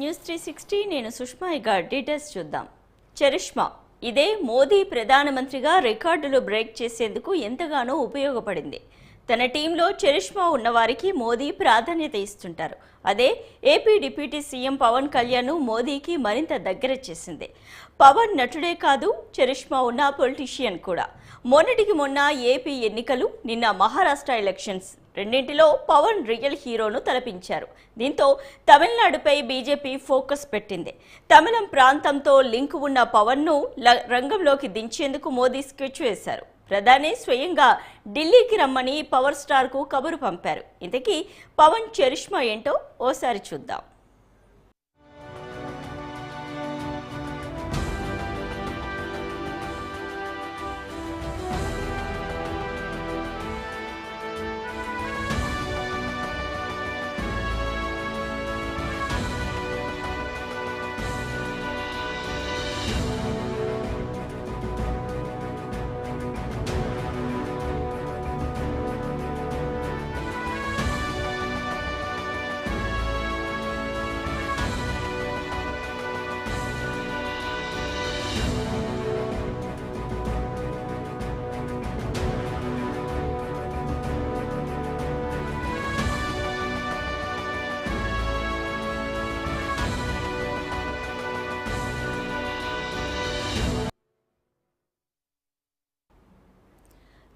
News 360 నేను సుష్మా. ఇక details చూద్దాం. చరిష్మా ఇదే మోదీ ప్రధానమంత్రిగా రికార్డులు బ్రేక్ చేసేందుకు ఎంతగానో ఉపయోగపడింది. తన టీంలో చరిష్మా ఉన్నవారికి మోదీ ప్రాధాన్యత ఇస్తుంటారు. అదే AP deputy CM Pawan Kalyan మోదీకి మరింత దగ్గర చేసింది. పవన్ నటుడే కాదు, చరిష్మా ఉన్న పొలిటీషియన్ కూడా. మొన్నటికి మొన్న ఏపీ ఎన్నికలు, నిన్న మహారాష్ట్ర ఎలక్షన్స్ రెండింటిలో పవన్ రియల్ హీరోను తలపించారు. దీంతో తమిళనాడుపై బీజేపీ ఫోకస్ పెట్టింది. తమిళం ప్రాంతంతో లింక్ ఉన్న పవన్ను రంగంలోకి దించేందుకు మోదీ స్కెచ్ వేశారు. ప్రధాని స్వయంగా ఢిల్లీకి రమ్మని పవర్ స్టార్కు కబురు పంపారు. ఇంతకీ పవన్ చరిష్మా ఏంటో ఓసారి చూద్దాం.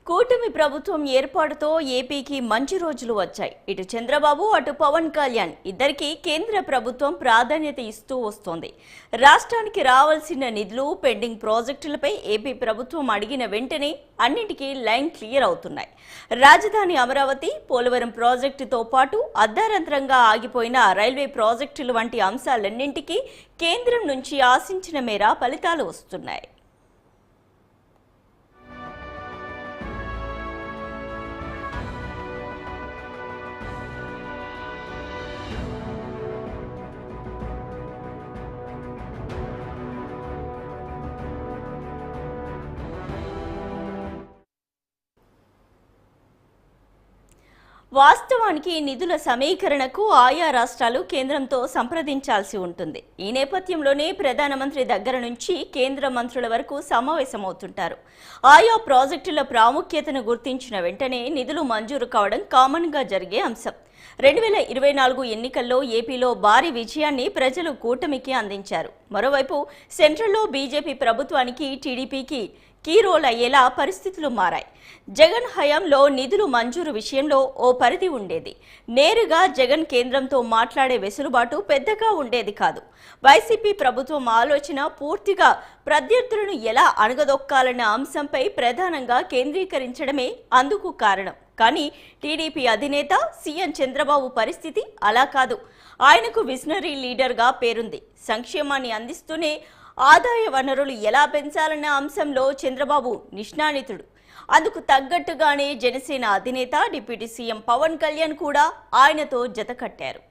కూటమి ప్రభుత్వం ఏర్పాటుతో ఏపీకి మంచి రోజులు వచ్చాయి. ఇటు చంద్రబాబు, అటు పవన్ కళ్యాణ్ ఇద్దరికీ కేంద్ర ప్రభుత్వం ప్రాధాన్యత ఇస్తూ వస్తోంది. రాష్ట్రానికి రావాల్సిన నిధులు, పెండింగ్ ప్రాజెక్టులపై ఏపీ ప్రభుత్వం అడిగిన వెంటనే అన్నింటికీ లైన్ క్లియర్ అవుతున్నాయి. రాజధాని అమరావతి, పోలవరం ప్రాజెక్టుతో పాటు అర్ధాంతరంగా ఆగిపోయిన రైల్వే ప్రాజెక్టులు వంటి అంశాలన్నింటికీ కేంద్రం నుంచి ఆశించిన మేర ఫలితాలు వస్తున్నాయి. వాస్తవానికి నిధుల సమీకరణకు ఆయా రాష్ట్రాలు కేంద్రంతో సంప్రదించాల్సి ఉంటుంది. ఈ నేపథ్యంలోనే ప్రధానమంత్రి దగ్గర నుంచి కేంద్ర మంత్రుల వరకు సమావేశమవుతుంటారు. ఆయా ప్రాజెక్టుల ప్రాముఖ్యతను గుర్తించిన వెంటనే నిధులు మంజూరు కావడం కామన్గా జరిగే అంశం. 2024 ఎన్నికల్లో ఏపీలో భారీ విజయాన్ని ప్రజలు కూటమికి అందించారు. మరోవైపు సెంట్రల్లో బీజేపీ ప్రభుత్వానికి, టీడీపీకి కీ రోల్ అయ్యేలా పరిస్థితులు మారాయి. జగన్ హయాంలో నిధులు మంజూరు విషయంలో ఓ పరిధి ఉండేది. నేరుగా జగన్ కేంద్రంతో మాట్లాడే వెసులుబాటు పెద్దగా ఉండేది కాదు. వైసీపీ ప్రభుత్వం ఆలోచన పూర్తిగా ప్రత్యర్థులను ఎలా అణగదొక్కాలన్న అంశంపై ప్రధానంగా కేంద్రీకరించడమే అందుకు కారణం. కానీ టీడీపీ అధినేత సీఎం చంద్రబాబు పరిస్థితి అలా కాదు. ఆయనకు విజనరీ లీడర్గా పేరుంది. సంక్షేమాన్ని అందిస్తూనే ఆదాయ వనరులు ఎలా పెంచాలన్న అంశంలో చంద్రబాబు నిష్ణానితుడు. అందుకు తగ్గట్టుగానే జనసేన అధినేత డిప్యూటీ సీఎం పవన్ కళ్యాణ్ కూడా ఆయనతో జతకట్టారు.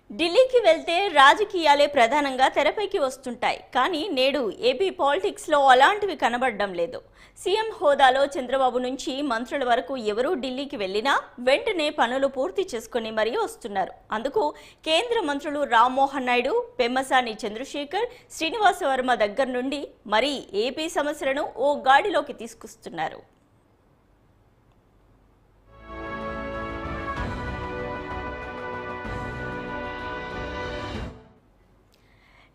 ఢిల్లీకి వెళ్తే రాజకీయాలే ప్రధానంగా తెరపైకి వస్తుంటాయి. కానీ నేడు ఏపీ పాలిటిక్స్లో అలాంటివి కనబడడం లేదు. సీఎం హోదాలో చంద్రబాబు నుంచి మంత్రుల వరకు ఎవరూ ఢిల్లీకి వెళ్ళినా వెంటనే పనులు పూర్తి చేసుకుని మరీ వస్తున్నారు. అందుకు కేంద్ర మంత్రులు రామ్మోహన్ నాయుడు, పెమ్మసాని చంద్రశేఖర్, శ్రీనివాస వర్మ దగ్గర నుండి మరీ ఏపీ సమస్యలను ఓ గాడిలోకి తీసుకొస్తున్నారు.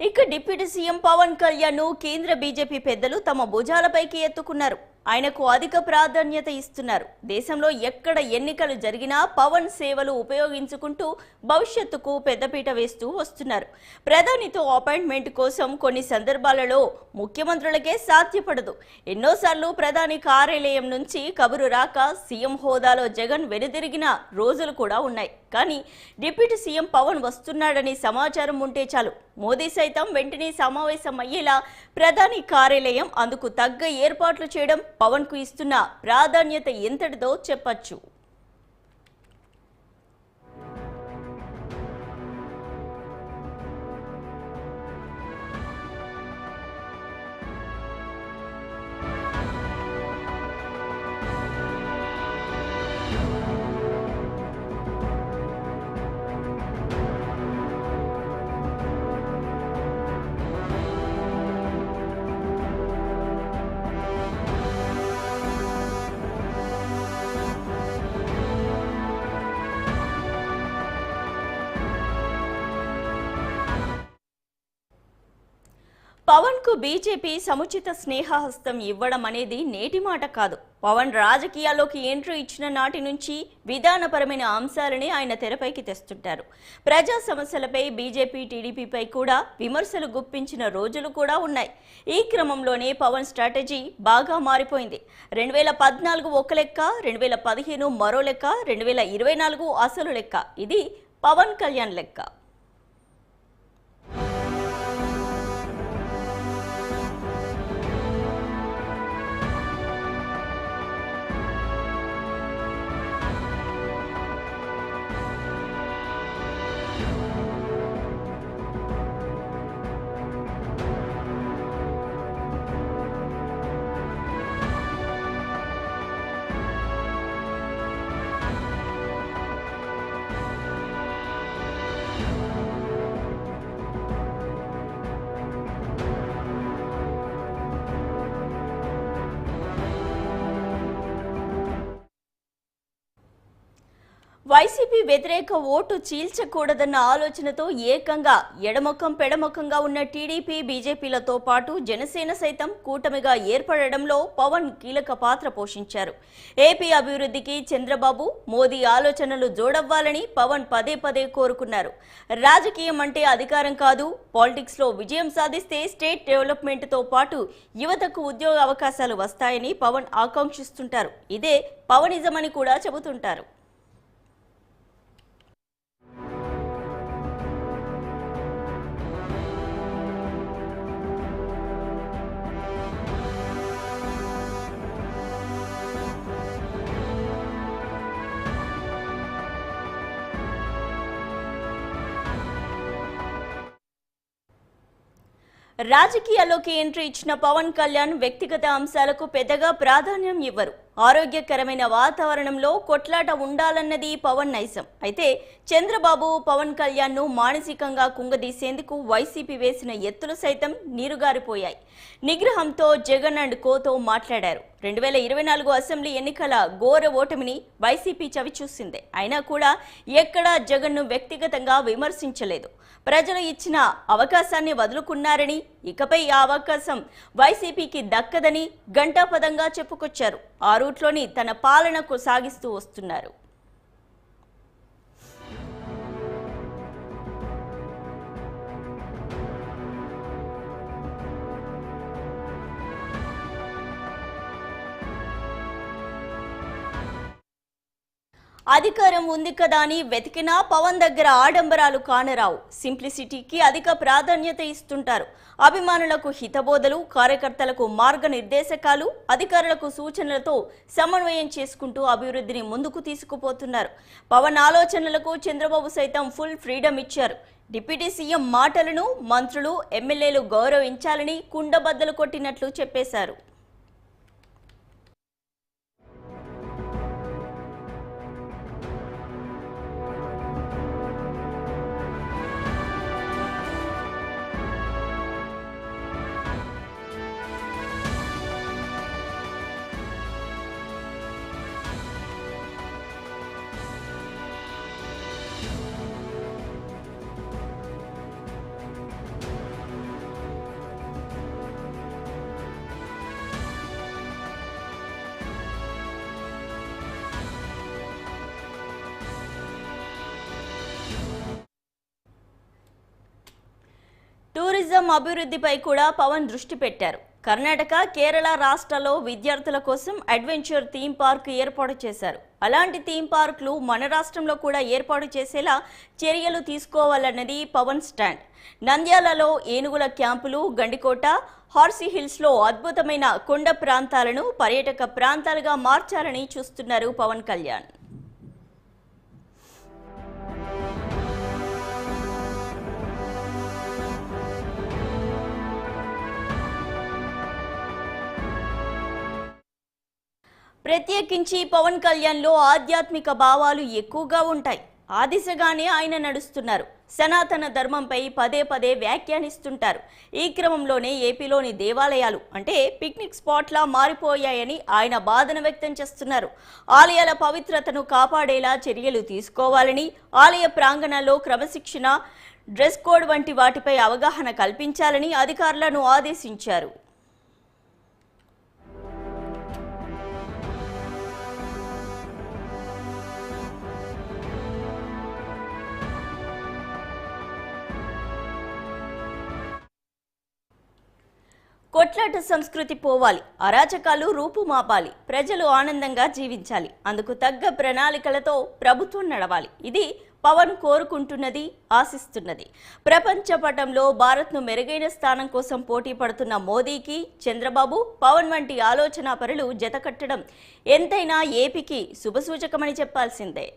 ఇక డిప్యూటీ సీఎం పవన్ కళ్యాణ్ కేంద్ర బీజేపీ పెద్దలు తమ భుజాలపైకి ఎత్తుకున్నారు. ఆయనకు అధిక ప్రాధాన్యత ఇస్తున్నారు. దేశంలో ఎక్కడ ఎన్నికలు జరిగినా పవన్ సేవలు ఉపయోగించుకుంటూ భవిష్యత్తుకు పెద్దపీట వేస్తూ వస్తున్నారు. ప్రధానితో అపాయింట్మెంట్ కోసం కొన్ని సందర్భాలలో ముఖ్యమంత్రులకే సాధ్యపడదు. ఎన్నోసార్లు ప్రధాని కార్యాలయం నుంచి కబురు రాక సీఎం హోదాలో జగన్ వెనుదిరిగిన రోజులు కూడా ఉన్నాయి. కానీ డిప్యూటీ సీఎం పవన్ వస్తున్నాడని సమాచారం ఉంటే చాలు మోదీ సైతం వెంటనే సమావేశం అయ్యేలా ప్రధాని కార్యాలయం అందుకు తగ్గ ఏర్పాట్లు చేయడం పవన్ కు ఇస్తున్న ప్రాధాన్యత ఎంతటిదో చెప్పొచ్చు. పవన్ కు బీజేపీ సముచిత స్నేహహస్తం ఇవ్వడం అనేది నేటి మాట కాదు. పవన్ రాజకీయాల్లోకి ఎంట్రీ ఇచ్చిన నాటి నుంచి విధానపరమైన అంశాలని ఆయన తెరపైకి తెస్తుంటారు. ప్రజా సమస్యలపై బీజేపీ టీడీపీపై కూడా విమర్శలు గుప్పించిన రోజులు కూడా ఉన్నాయి. ఈ క్రమంలోనే పవన్ స్ట్రాటజీ బాగా మారిపోయింది. 2014 ఒక లెక్క, 2015 మరో లెక్క, 2024 అసలు లెక్క. ఇది పవన్ కళ్యాణ్ లెక్క. వైసీపీ వ్యతిరేక ఓటు చీల్చకూడదన్న ఆలోచనతో ఏకంగా ఎడమొఖం పెడమొఖంగా ఉన్న టీడీపీ బీజేపీలతో పాటు జనసేన సైతం కూటమిగా ఏర్పడడంలో పవన్ కీలక పాత్ర పోషించారు. ఏపీ అభివృద్ధికి చంద్రబాబు, మోదీ ఆలోచనలు జోడవ్వాలని పవన్ పదే పదే కోరుకున్నారు. రాజకీయం అంటే అధికారం కాదు, పాలిటిక్స్ లో విజయం సాధిస్తే స్టేట్ డెవలప్మెంట్ తో పాటు యువతకు ఉద్యోగ అవకాశాలు వస్తాయని పవన్ ఆకాంక్షిస్తుంటారు. ఇదే పవనిజం అని కూడా చెబుతుంటారు. రాజకీయాల్లోకి ఎంట్రీ ఇచ్చిన పవన్ కళ్యాణ్ వ్యక్తిగత అంశాలకు పెద్దగా ప్రాధాన్యం ఇవ్వరు. ఆరోగ్యకరమైన వాతావరణంలో కొట్లాట ఉండాలన్నది పవన్ నైజం. అయితే చంద్రబాబు పవన్ కళ్యాణ్ ను మానసికంగా కుంగదీసేందుకు వైసీపీ వేసిన ఎత్తులు సైతం నీరుగారిపోయాయి. నిగ్రహంతో జగన్ అండ్ కోతో మాట్లాడారు. 2024 అసెంబ్లీ ఎన్నికల ఘోర ఓటమిని వైసీపీ చవిచూసిందే. అయినా కూడా ఎక్కడా జగన్ ను వ్యక్తిగతంగా విమర్శించలేదు. ప్రజలు ఇచ్చిన అవకాశాన్ని వదులుకున్నారని, ఇకపై ఆ అవకాశం వైసీపీకి దక్కదని ఘంటాపదంగా చెప్పుకొచ్చారు. ఆ రూట్లోని తన పాలనకు సాగిస్తూ వస్తున్నారు. అధికారం ఉంది కదా అని వెతికినా పవన్ దగ్గర ఆడంబరాలు కానరావు. సింప్లిసిటీకి అధిక ప్రాధాన్యత ఇస్తుంటారు. అభిమానులకు హితబోధలు, కార్యకర్తలకు మార్గనిర్దేశకాలు, అధికారులకు సూచనలతో సమన్వయం చేసుకుంటూ అభివృద్ధిని ముందుకు తీసుకుపోతున్నారు. పవన్ ఆలోచనలకు చంద్రబాబు సైతం ఫుల్ ఫ్రీడమ్ ఇచ్చారు. డిప్యూటీ సీఎం మాటలను మంత్రులు, ఎమ్మెల్యేలు గౌరవించాలని కుండబద్దలు కొట్టినట్లు చెప్పేశారు. టూరిజం అభివృద్ధిపై కూడా పవన్ దృష్టి పెట్టారు. కర్ణాటక, కేరళ రాష్ట్రాల్లో విద్యార్థుల కోసం అడ్వెంచర్ థీమ్ పార్క్ ఏర్పాటు చేశారు. అలాంటి థీమ్ పార్కులు మన రాష్ట్రంలో కూడా ఏర్పాటు చేసేలా చర్యలు తీసుకోవాలన్నది పవన్ స్టాండ్. నంద్యాలలో ఏనుగుల క్యాంపులు, గండికోట, హార్సీ హిల్స్లో అద్భుతమైన కొండ ప్రాంతాలను పర్యాటక ప్రాంతాలుగా మార్చాలని చూస్తున్నారు పవన్ కళ్యాణ్. ప్రత్యేకించి పవన్ కళ్యాణ్లో ఆధ్యాత్మిక భావాలు ఎక్కువగా ఉంటాయి. ఆ దిశగానే ఆయన నడుస్తున్నారు. సనాతన ధర్మంపై పదే పదే వ్యాఖ్యానిస్తుంటారు. ఈ క్రమంలోనే ఏపీలోని దేవాలయాలు అంటే పిక్నిక్ స్పాట్లా మారిపోయాయని ఆయన బాధను వ్యక్తం చేస్తున్నారు. ఆలయాల పవిత్రతను కాపాడేలా చర్యలు తీసుకోవాలని, ఆలయ ప్రాంగణాల్లో క్రమశిక్షణ, డ్రెస్ కోడ్ వంటి వాటిపై అవగాహన కల్పించాలని అధికారులను ఆదేశించారు. కొట్లాట సంస్కృతి పోవాలి, అరాచకాలు రూపుమాపాలి, ప్రజలు ఆనందంగా జీవించాలి. అందుకు తగ్గ ప్రణాళికలతో ప్రభుత్వం నడవాలి. ఇది పవన్ కోరుకుంటున్నది, ఆశిస్తున్నది. ప్రపంచ పటంలో భారత్ను మెరుగైన స్థానం కోసం పోటీ పడుతున్న మోదీకి చంద్రబాబు, పవన్ వంటి ఆలోచనా పరులు జతకట్టడం ఎంతైనా ఏపీకి శుభసూచకమని చెప్పాల్సిందే.